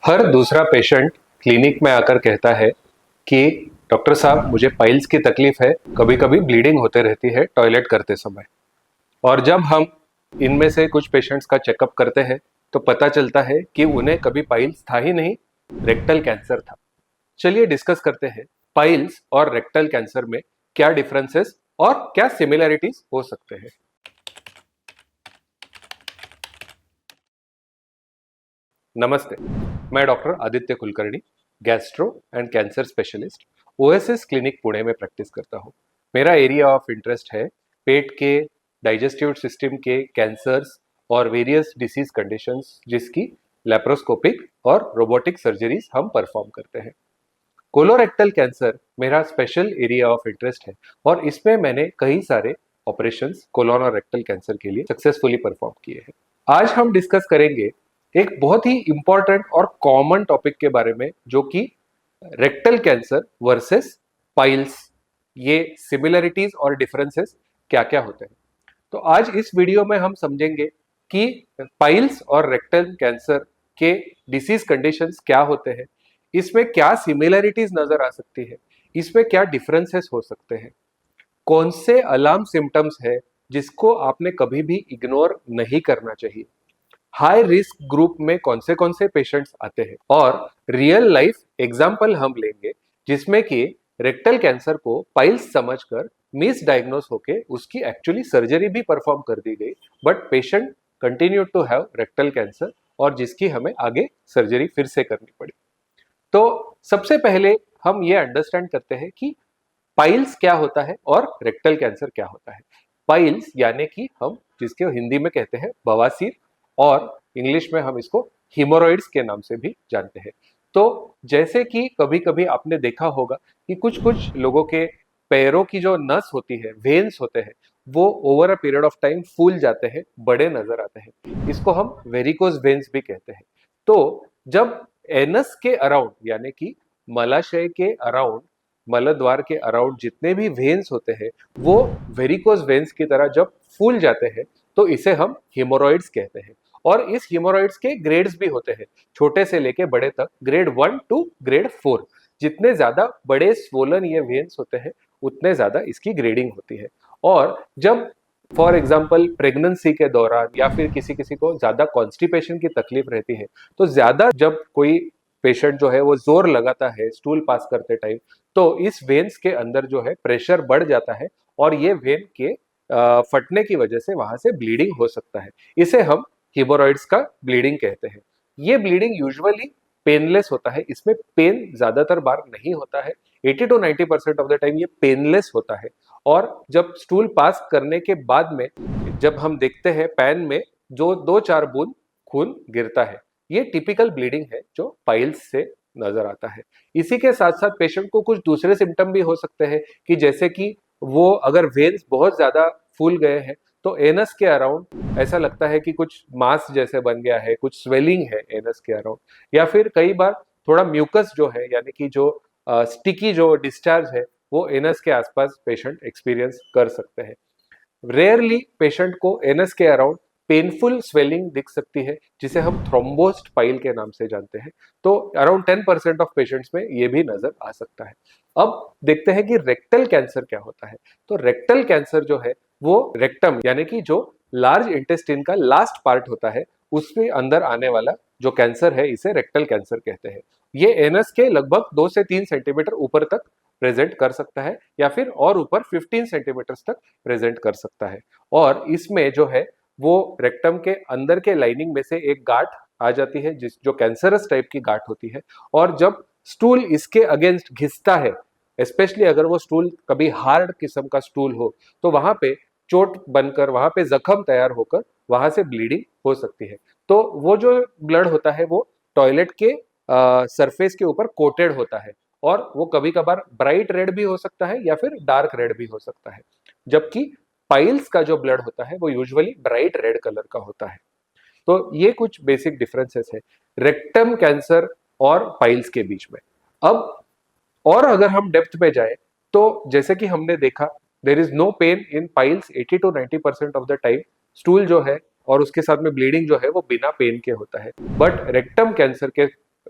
हर दूसरा patient clinic में आकर कहता है कि डॉक्टर साहब मुझे पाइल्स की तकलीफ है, कभी कभी ब्लीडिंग होते रहती है टॉयलेट करते समय। और जब हम इनमें से कुछ पेशेंट्स का चेकअप करते हैं तो पता चलता है कि उन्हें कभी पाइल्स था ही नहीं, रेक्टल कैंसर था। चलिए डिस्कस करते हैं पाइल्स और रेक्टल कैंसर में क्या डिफरेंसेस और क्या सिमिलैरिटीज हो सकते हैं। नमस्ते, मैं doctor Aditya Kulkarni, gastro and cancer specialist, OSS clinic Pune में प्रैक्टिस करता हूँ। मेरा एरिया ऑफ इंटरेस्ट है पेट के, डाइजेस्टिव सिस्टम के कैंसर्स और वेरियस डिसीज कंडीशंस जिसकी लेप्रोस्कोपिक और रोबोटिक सर्जरीज हम परफॉर्म करते हैं। कोलोरेक्टल कैंसर मेरा स्पेशल एरिया ऑफ इंटरेस्ट है और इसमें मैंने कई सारे ऑपरेशंस कोलोन और रेक्टल कैंसर के लिए सक्सेसफुली परफॉर्म किए हैं। आज हम डिस्कस करेंगे एक बहुत ही इंपॉर्टेंट और कॉमन टॉपिक के बारे में, जो कि रेक्टल कैंसर वर्सेस पाइल्स, ये सिमिलरिटीज और डिफरेंसेस क्या क्या होते हैं। तो आज इस वीडियो में हम समझेंगे कि पाइल्स और रेक्टल कैंसर के डिसीज कंडीशंस क्या होते हैं, इसमें क्या सिमिलरिटीज नजर आ सकती है, इसमें क्या डिफरेंसेस हो सकते हैं, कौन से अलार्म सिम्टम्स है जिसको आपने कभी भी इग्नोर नहीं करना चाहिए, हाई रिस्क ग्रुप में कौन से पेशेंट्स आते हैं, और रियल लाइफ एग्जाम्पल हम लेंगे जिसमें कि रेक्टल कैंसर को पाइल्स समझकर मिस डायग्नोस होके उसकी एक्चुअली सर्जरी भी परफॉर्म कर दी गई, but patient continue to have rectal cancer और जिसकी हमें आगे सर्जरी फिर से करनी पड़ी। तो सबसे पहले हम ये अंडरस्टैंड करते हैं कि पाइल्स क्या होता है और रेक्टल कैंसर क्या होता है। पाइल्स यानी कि हम जिसके हिंदी में कहते हैं बवासीर, और इंग्लिश में हम इसको हिमोरॉइड्स के नाम से भी जानते हैं। तो जैसे कि कभी कभी आपने देखा होगा कि कुछ कुछ लोगों के पैरों की जो नस होती है, वेन्स होते हैं, वो over a period of time फूल जाते हैं, बड़े नजर आते हैं। इसको हम वेरिकोज वेन्स भी कहते हैं। तो जब एनस के अराउंड यानी कि मलाशय के अराउंड, मलद्वार के अराउंड जितने भी वेन्स होते हैं वो वेरिकोज वेन्स की तरह जब फूल जाते हैं तो इसे हम हिमोरॉइड्स कहते हैं। और इस हिमोरॉइड्स के ग्रेड्स भी होते हैं, छोटे से लेके बड़े तक, ग्रेड 1 टू ग्रेड 4। जितने ज्यादा बड़े स्वोलन ये वेन्स होते हैं उतने ज्यादा इसकी ग्रेडिंग होती है। और जब फॉर एग्जाम्पल प्रेगनेंसी के दौरान या फिर किसी किसी को ज्यादा कॉन्स्टिपेशन की तकलीफ रहती है, तो ज्यादा जब कोई पेशेंट जो है वो जोर लगाता है स्टूल पास करते टाइम, तो इस वेन्स के अंदर जो है प्रेशर बढ़ जाता है और ये वेन के फटने की वजह से वहां से ब्लीडिंग हो सकता है। इसे हम हिमोरॉइड्स का ब्लीडिंग कहते हैं। ये ब्लीडिंग यूजुअली पेनलेस होता है, इसमें पेन ज्यादातर बार नहीं होता है। 80 to 90% ऑफ द टाइम ये पेनलेस होता है। और जब स्टूल पास करने के बाद में जब हम देखते हैं पैन में जो 2-4 बूंद खून गिरता है, ये टिपिकल ब्लीडिंग है जो पाइल्स से नजर आता है। इसी के साथ साथ पेशेंट को कुछ दूसरे सिम्टम भी हो सकते हैं कि जैसे कि वो अगर वेन्स बहुत ज्यादा फूल गए हैं तो एनस के अराउंड ऐसा लगता है कि कुछ मास जैसे बन गया है, कुछ स्वेलिंग है एनस के अराउंड, या फिर कई बार थोड़ा म्यूकस जो है यानी कि जो स्टिकी जो डिस्चार्ज है वो एनस के आसपास पेशेंट एक्सपीरियंस कर सकते हैं। रेयरली पेशेंट को एनस के अराउंड पेनफुल स्वेलिंग दिख सकती है जिसे हम थ्रोम्बोस्ड पाइल के नाम से जानते हैं। तो अराउंड 10% ऑफ पेशेंट्स में ये भी नजर आ सकता है। अब देखते हैं कि रेक्टल कैंसर क्या होता है। तो रेक्टल कैंसर जो है वो रेक्टम यानी कि जो लार्ज इंटेस्टाइन का लास्ट पार्ट होता है उसमें अंदर आने वाला जो कैंसर है इसे रेक्टल कैंसर कहते हैं। ये एनस के लगभग 2 से 3 सेंटीमीटर ऊपर तक प्रेजेंट कर सकता है या फिर और ऊपर 15 सेंटीमीटर तक प्रेजेंट कर सकता है। और इसमें जो है वो रेक्टम के अंदर के लाइनिंग में से एक गांठ आ जाती है जिस जो कैंसरस टाइप की गांठ होती है। और जब स्टूल इसके अगेंस्ट घिसता है, स्पेशली अगर वो स्टूल कभी हार्ड किस्म का स्टूल हो, तो वहां पे चोट बनकर, वहां पे जख्म तैयार होकर वहां से ब्लीडिंग हो सकती है। तो वो जो ब्लड होता है वो टॉयलेट के सरफेस के ऊपर कोटेड होता है और वो कभी कभार ब्राइट रेड भी हो सकता है या फिर डार्क रेड भी हो सकता है। जबकि पाइल्स का जो ब्लड होता है वो यूजुअली ब्राइट रेड कलर का होता है। तो ये कुछ बेसिक डिफरेंसेस है रेक्टम कैंसर और पाइल्स के बीच में। अब और अगर हम डेप्थ में जाए तो जैसे कि हमने देखा, there is no pain in piles 80 to 90% of the time. Stool जो है और उसके साथ में ब्लीडिंग जो है वो बिना पेन के होता है। बट रेक्टम कैंसर के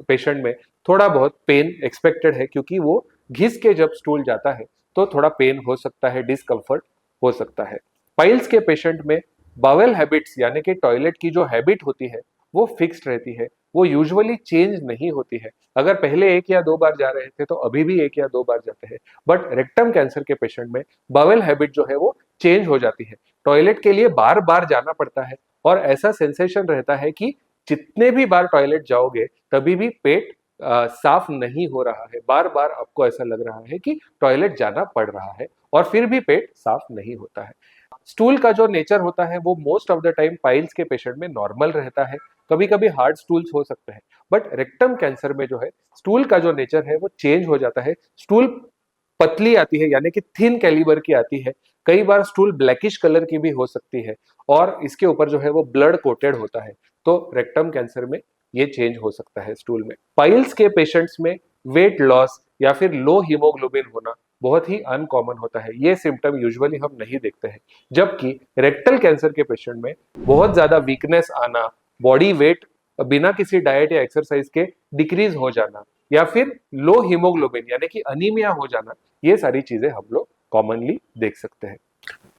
पेशेंट में थोड़ा बहुत पेन एक्सपेक्टेड है, क्योंकि वो घिस के जब स्टूल जाता है तो थोड़ा पेन हो सकता है, डिस्कम्फर्ट हो सकता है। पाइल्स के पेशेंट में बावेल हैबिट्स यानी कि टॉयलेट की जो हैबिट होती है वो फिक्स्ड रहती है, वो यूजुअली चेंज नहीं होती है। अगर पहले 1 या 2 बार जा रहे थे तो अभी भी 1 या 2 बार जाते हैं, बट रेक्टम कैंसर के पेशेंट में बावेल हैबिट जो है वो चेंज हो जाती है, टॉयलेट के लिए बार बार जाना पड़ता है और ऐसा सेंसेशन रहता है कि जितने भी बार टॉयलेट जाओगे तभी भी पेट साफ नहीं हो रहा है, बार बार आपको ऐसा लग रहा है कि टॉयलेट जाना पड़ रहा है और फिर भी पेट साफ नहीं होता है। स्टूल का जो नेचर होता है वो most of the time piles के पेशेंट में नॉर्मल रहता है, कभी कभी हार्ड स्टूल्स हो सकते हैं, बट रेक्टम कैंसर में जो है स्टूल का जो नेचर है वो चेंज हो जाता है। स्टूल पतली आती है यानी कि थिन कैलिबर की आती है, कई बार स्टूल ब्लैकिश कलर की भी हो सकती है और इसके ऊपर जो है वो ब्लड कोटेड होता है। तो रेक्टम कैंसर में ये चेंज हो सकता है स्टूल में। पाइल्स के पेशेंट्स में वेट लॉस या फिर लो हीमोग्लोबिन होना बहुत ही अनकॉमन होता है, ये सिम्टम यूजुअली हम नहीं देखते हैं। जबकि रेक्टल कैंसर के पेशेंट में बहुत ज्यादा वीकनेस आना, बॉडी वेट बिना किसी डाइट या एक्सरसाइज के डिक्रीज हो जाना या फिर लो हीमोग्लोबिन यानी कि अनीमिया हो जाना, ये सारी चीजें हम लोग कॉमनली देख सकते हैं।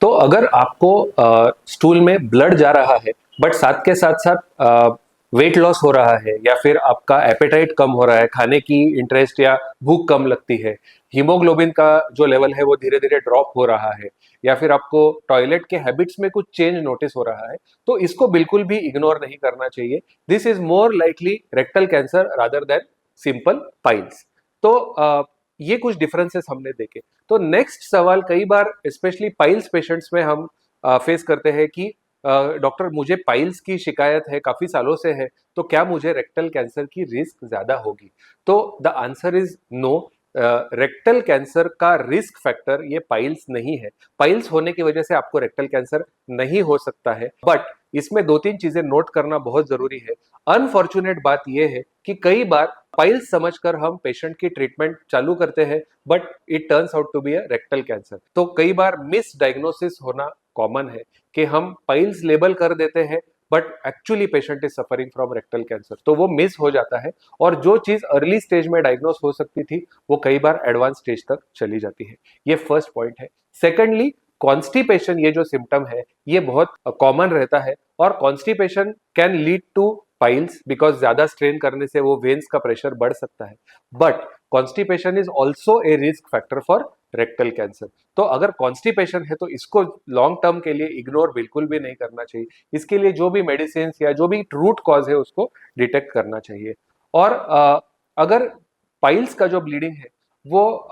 तो अगर आपको स्टूल में ब्लड जा रहा है बट साथ के साथ साथ वेट लॉस हो रहा है या फिर आपका एपेटाइट कम हो रहा है, खाने की इंटरेस्ट या भूख कम लगती है, हीमोग्लोबिन का जो लेवल है वो धीरे धीरे ड्रॉप हो रहा है या फिर आपको टॉयलेट के हैबिट्स में कुछ चेंज नोटिस हो रहा है, तो इसको बिल्कुल भी इग्नोर नहीं करना चाहिए। This is more likely rectal cancer rather than simple piles. तो ये कुछ डिफरेंसेस हमने देखे। तो नेक्स्ट सवाल कई बार स्पेशली पाइल्स पेशेंट्स में हम फेस करते हैं कि डॉक्टर मुझे पाइल्स की शिकायत है, काफी सालों से है, तो क्या मुझे रेक्टल कैंसर की रिस्क ज्यादा होगी? तो the answer is no. Rectal cancer का रिस्क फैक्टर ये पाइल्स नहीं है। पाइल्स होने की वजह से आपको रेक्टल कैंसर नहीं हो सकता है, बट इसमें 2-3 चीजें नोट करना बहुत जरूरी है। अनफॉर्चुनेट बात यह है कि कई बार पाइल्स समझकर हम पेशेंट की ट्रीटमेंट चालू करते हैं but it turns out to be a rectal cancer. तो कई बार मिस डायग्नोसिस होना कॉमन है कि हम पाइल्स लेबल कर देते हैं but actually patient is suffering from rectal cancer, तो वो मिस हो जाता है और जो चीज अर्ली स्टेज में डायग्नोस हो सकती थी वो कई बार एडवांस स्टेज तक चली जाती है। ये फर्स्ट पॉइंट है। सेकेंडली, कॉन्स्टिपेशन ये जो सिम्टम है ये बहुत कॉमन रहता है और constipation can lead two piles because ज्यादा स्ट्रेन करने से वो वेन्स का प्रेशर बढ़ सकता है, but constipation is also a risk factor for rectal cancer. तो अगर कॉन्स्टिपेशन है तो इसको लॉन्ग टर्म के लिए इग्नोर बिल्कुल भी नहीं करना चाहिए, इसके लिए जो भी मेडिसिन या जो भी रूट कॉज है उसको डिटेक्ट करना चाहिए। और अगर पाइल्स का जो ब्लीडिंग है वो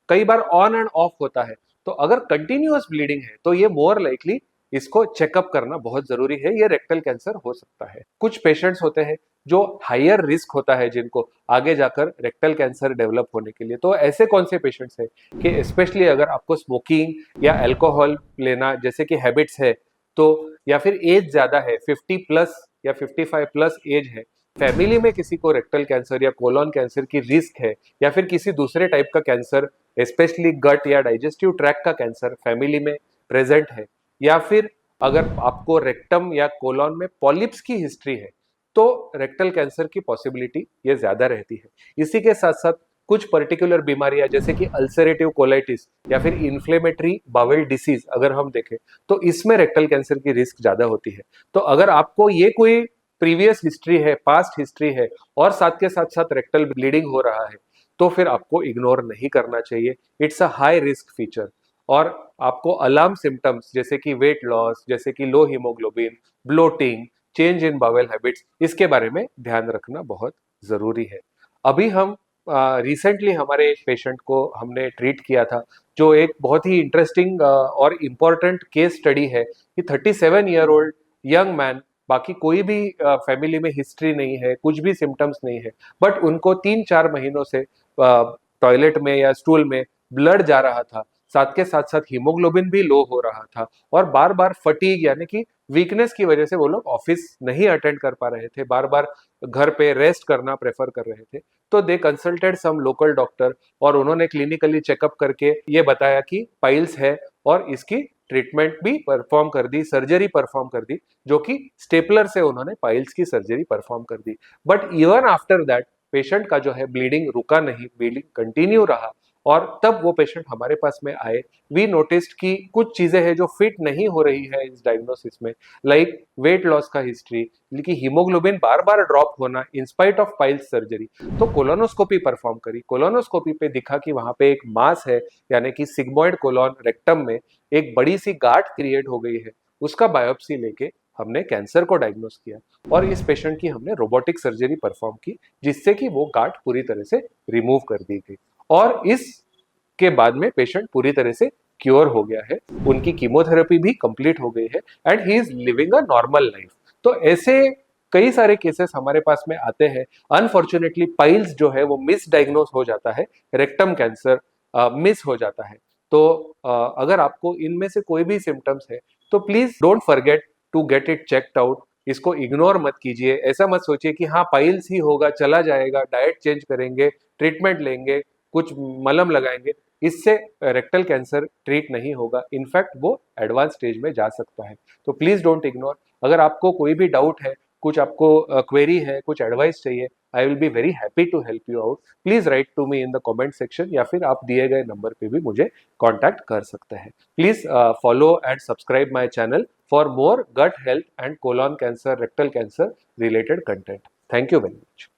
कई बार ऑन एंड ऑफ होता है, तो अगर कंटिन्यूअस ब्लीडिंग है तो ये मोर लाइकली इसको चेकअप करना बहुत जरूरी है, ये रेक्टल कैंसर हो सकता है। कुछ पेशेंट्स होते हैं जो हायर रिस्क होता है जिनको आगे जाकर रेक्टल कैंसर डेवलप होने के लिए। तो ऐसे कौन से पेशेंट्स हैं कि स्पेशली अगर आपको स्मोकिंग या अल्कोहल लेना जैसे कि हैबिट्स है, तो या फिर एज ज्यादा है, 50 प्लस या 55 प्लस एज है, फैमिली में किसी को रेक्टल कैंसर या कोलोन कैंसर की रिस्क है या फिर किसी दूसरे टाइप का कैंसर स्पेशली गट या डाइजेस्टिव ट्रैक्ट का कैंसर फैमिली में प्रेजेंट है, या फिर अगर आपको रेक्टम या कोलोन में पॉलिप्स की हिस्ट्री है तो रेक्टल कैंसर की पॉसिबिलिटी ये ज्यादा रहती है। इसी के साथ साथ कुछ पर्टिकुलर बीमारियां जैसे कि अल्सरेटिव कोलाइटिस या फिर इन्फ्लेमेटरी बावेल डिसीज अगर हम देखें तो इसमें रेक्टल कैंसर की रिस्क ज्यादा होती है। तो अगर आपको ये कोई प्रीवियस हिस्ट्री है, पास्ट हिस्ट्री है और साथ के साथ साथ रेक्टल ब्लीडिंग हो रहा है तो फिर आपको इग्नोर नहीं करना चाहिए, it's a high risk feature. और आपको अलार्म सिम्टम्स जैसे कि वेट लॉस, जैसे कि low haemoglobin, bloating, change in bowel habits, इसके बारे में ध्यान रखना बहुत जरूरी है। अभी हम रिसेंटली हमारे एक पेशेंट को हमने ट्रीट किया था जो एक बहुत ही इंटरेस्टिंग और इम्पोर्टेंट केस स्टडी है कि 37 ईयर ओल्ड यंग मैन, बाकी कोई भी फैमिली में हिस्ट्री नहीं है, कुछ भी सिम्टम्स नहीं है, बट उनको 3-4 महीनों से टॉयलेट में या स्टूल में ब्लड जा रहा था, साथ के साथ साथ हीमोग्लोबिन भी लो हो रहा था और बार बार फटीग यानी कि वीकनेस की वजह से वो लोग ऑफिस नहीं अटेंड कर पा रहे थे, बार बार घर पे रेस्ट करना प्रेफर कर रहे थे। तो दे कंसल्टेड सम लोकल डॉक्टर और उन्होंने क्लिनिकली चेकअप करके ये बताया कि पाइल्स है और इसकी ट्रीटमेंट भी परफॉर्म कर दी, सर्जरी परफॉर्म कर दी, जो कि स्टेपलर से उन्होंने पाइल्स की सर्जरी परफॉर्म कर दी। But even after that patient का जो है ब्लीडिंग रुका नहीं, ब्लीडिंग कंटिन्यू रहा, और तब वो पेशेंट हमारे पास में आए, वी नोटिस्ड कि कुछ चीजें हैं जो फिट नहीं हो रही है इस डायग्नोसिस में, लाइक वेट लॉस का हिस्ट्री, लेकिन हीमोग्लोबिन बार बार ड्रॉप होना in spite of piles surgery. तो कोलोनोस्कोपी परफॉर्म करी, कोलोनोस्कोपी पे दिखा कि वहां पे एक मास है, यानी कि सिग्मोइड कोलोन रेक्टम में एक बड़ी सी गांठ क्रिएट हो गई है। उसका बायोप्सी लेके हमने कैंसर को डायग्नोस किया और इस पेशेंट की हमने रोबोटिक सर्जरी परफॉर्म की, जिससे कि वो गांठ पूरी तरह से रिमूव कर दी गई और इसके बाद में पेशेंट पूरी तरह से क्योर हो गया है, उनकी कीमोथेरेपी भी कंप्लीट हो गई है and he is living a normal life. तो ऐसे कई सारे केसेस हमारे पास में आते हैं। अनफॉर्चुनेटली पाइल्स जो है वो मिसडायग्नोस हो जाता है, रेक्टम कैंसर मिस हो जाता है। तो अगर आपको इनमें से कोई भी सिम्टम्स है तो please don't forget to get it checked out. इसको इग्नोर मत कीजिए, ऐसा मत सोचिए कि हाँ पाइल्स ही होगा, चला जाएगा, डाइट चेंज करेंगे, ट्रीटमेंट लेंगे, कुछ मलम लगाएंगे, इससे रेक्टल कैंसर ट्रीट नहीं होगा, इनफैक्ट वो एडवांस स्टेज में जा सकता है। तो प्लीज डोंट इग्नोर। अगर आपको कोई भी डाउट है, कुछ आपको क्वेरी है, कुछ एडवाइस चाहिए, I will be very happy to help you out. Please write to me in the comment section या फिर आप दिए गए नंबर पे भी मुझे कांटेक्ट कर सकते हैं। Please follow and subscribe my channel for more gut health and colon cancer, rectal cancer related content. Thank you very much.